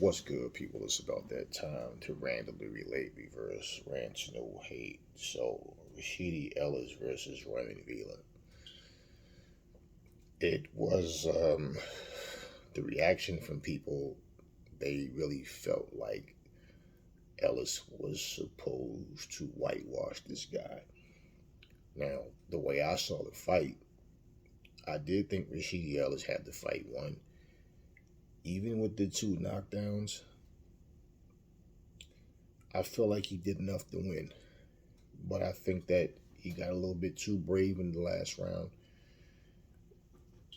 What's good, people? It's about that time to randomly relate reverse rants, no hate. So, Rashidi Ellis versus Roiman Villa. It was the reaction from people, they really felt like Ellis was supposed to whitewash this guy. Now, the way I saw the fight, I did think Rashidi Ellis had the fight won. Even with the two knockdowns, I feel like he did enough to win. But I think that he got a little bit too brave in the last round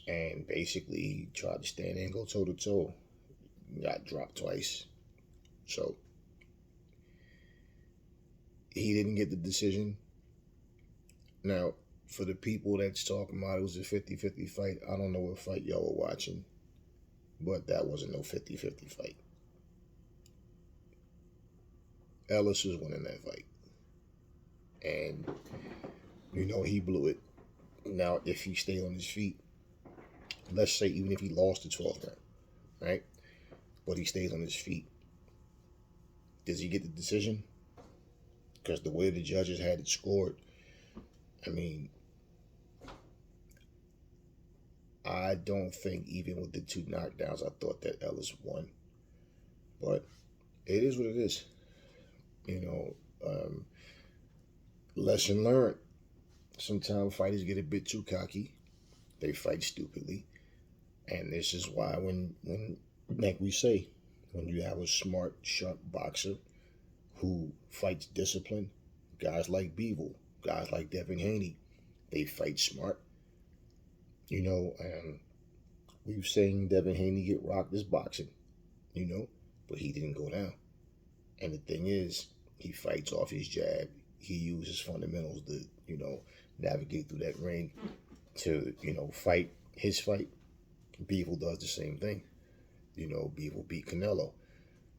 and basically tried to stand there and go toe to toe. Got dropped twice. So he didn't get the decision. Now, for the people that's talking about it was a 50-50 fight, I don't know what fight y'all were watching, but that wasn't no 50-50 fight. Ellis was winning that fight. And, he blew it. Now, if he stayed on his feet, let's say even if he lost the 12th round, right? But he stays on his feet. Does he get the decision? Because the way the judges had it scored, I mean, I don't think even with the two knockdowns, I thought that Ellis won. But it is what it is. You know, lesson learned. Sometimes fighters get a bit too cocky. They fight stupidly. And this is why when like we say, when you have a smart, sharp boxer who fights discipline, guys like Beevil, guys like Devin Haney, they fight smart. And we've seen Devin Haney get rocked this boxing, but he didn't go down. And the thing is, he fights off his jab. He uses fundamentals to, navigate through that ring to, fight his fight. Beevil does the same thing. Beevil beat Canelo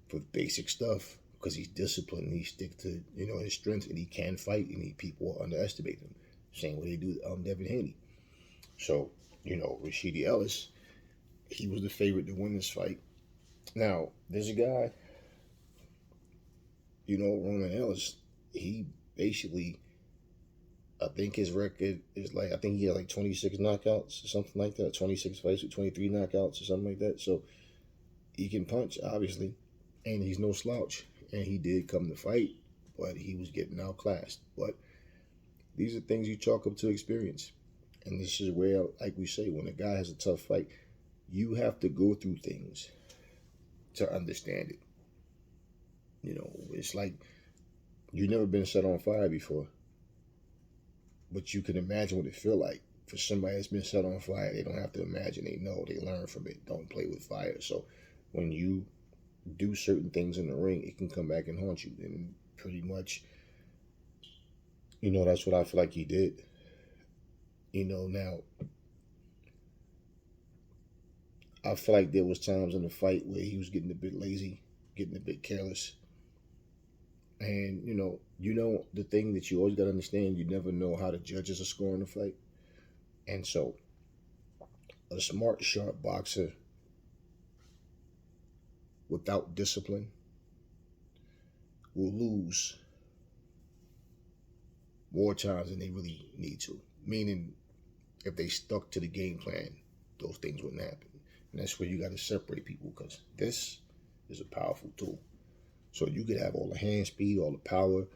for basic stuff because he's disciplined. He sticks to, his strengths, and he can fight, and people underestimate him. Same way they do Devin Haney. So, Rashidi Ellis, he was the favorite to win this fight. Now, there's a guy, Roman Ellis, he basically, I think his record is I think he had 26 knockouts or something like that, 26 fights with 23 knockouts or something like that. So he can punch, obviously, and he's no slouch. And he did come to fight, but he was getting outclassed. But these are things you chalk up to experience. And this is where, like we say, when a guy has a tough fight, you have to go through things to understand it. It's like you've never been set on fire before. But you can imagine what it feel like. For somebody that's been set on fire, they don't have to imagine. They know. They learn from it. Don't play with fire. So when you do certain things in the ring, it can come back and haunt you. And pretty much, that's what I feel like he did. Now, I feel like there was times in the fight where he was getting a bit lazy, getting a bit careless. And, the thing that you always got to understand, you never know how the judges are scoring the fight. And so, a smart, sharp boxer without discipline will lose more times than they really need to. Meaning, if they stuck to the game plan, those things wouldn't happen. And that's where you got to separate people, because this is a powerful tool. So you could have all the hand speed, all the power,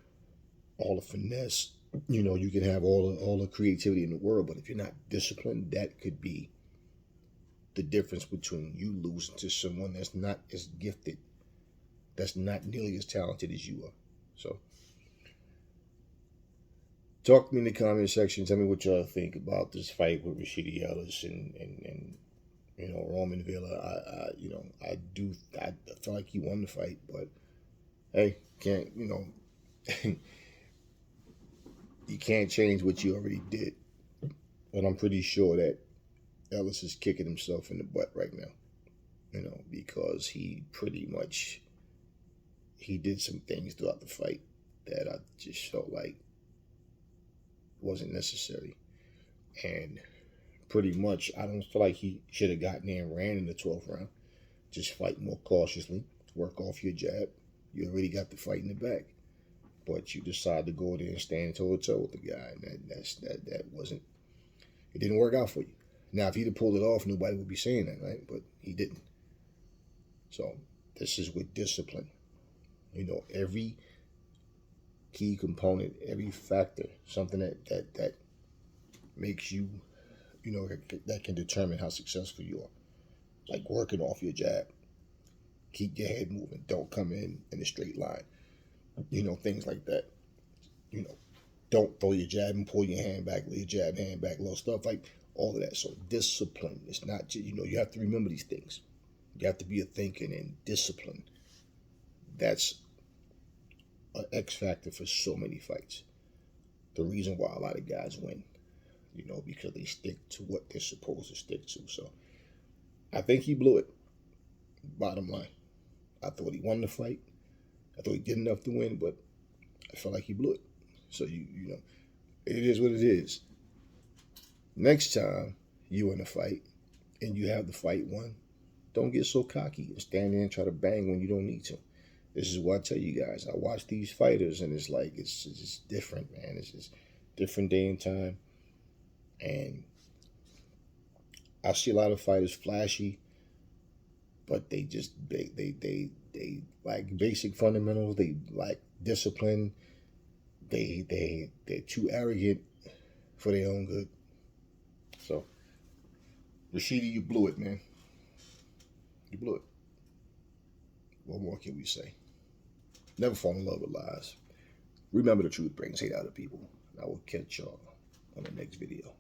all the finesse. You can have all the creativity in the world, but if you're not disciplined, that could be the difference between you losing to someone that's not as gifted, that's not nearly as talented as you are. So talk to me in the comment section. Tell me what y'all think about this fight with Rashidi Ellis and Roiman Villa. I feel like he won the fight, but hey, you can't change what you already did. But I'm pretty sure that Ellis is kicking himself in the butt right now, because he did some things throughout the fight that I just felt like wasn't necessary. And pretty much, I don't feel like he should have gotten there and ran in the 12th round. Just fight more cautiously. work off your jab. You already got the fight in the bag, but you decide to go there and stand toe to toe with the guy, and that wasn't. It didn't work out for you. Now, if he'd have pulled it off, nobody would be saying that, right? But he didn't. So this is with discipline. You know, every key component, every factor, something that makes you, you know, that can determine how successful you are. Like working off your jab. Keep your head moving. Don't come in a straight line. You know, things like that. You know, don't throw your jab and pull your hand back, lay your jab, hand back, little stuff like all of that. So discipline. It's not just, you know, you have to remember these things. You have to be a thinking and discipline. That's an X factor for so many fights. The reason why a lot of guys win, you know, because they stick to what they're supposed to stick to. So I think he blew it. Bottom line, I thought he won the fight. I thought he did enough to win, but I felt like he blew it. So you know, it is what it is. Next time you in a fight and you have the fight won, don't get so cocky and stand there and try to bang when you don't need to. This is what I tell you guys. I watch these fighters and it's like it's just different, man. It's just different day and time. And I see a lot of fighters flashy, but they just they lack basic fundamentals. They lack discipline. They're too arrogant for their own good. So, Rashidi, you blew it, man. You blew it. What more can we say? Never fall in love with lies. Remember, the truth brings hate out of people. I will catch y'all on the next video.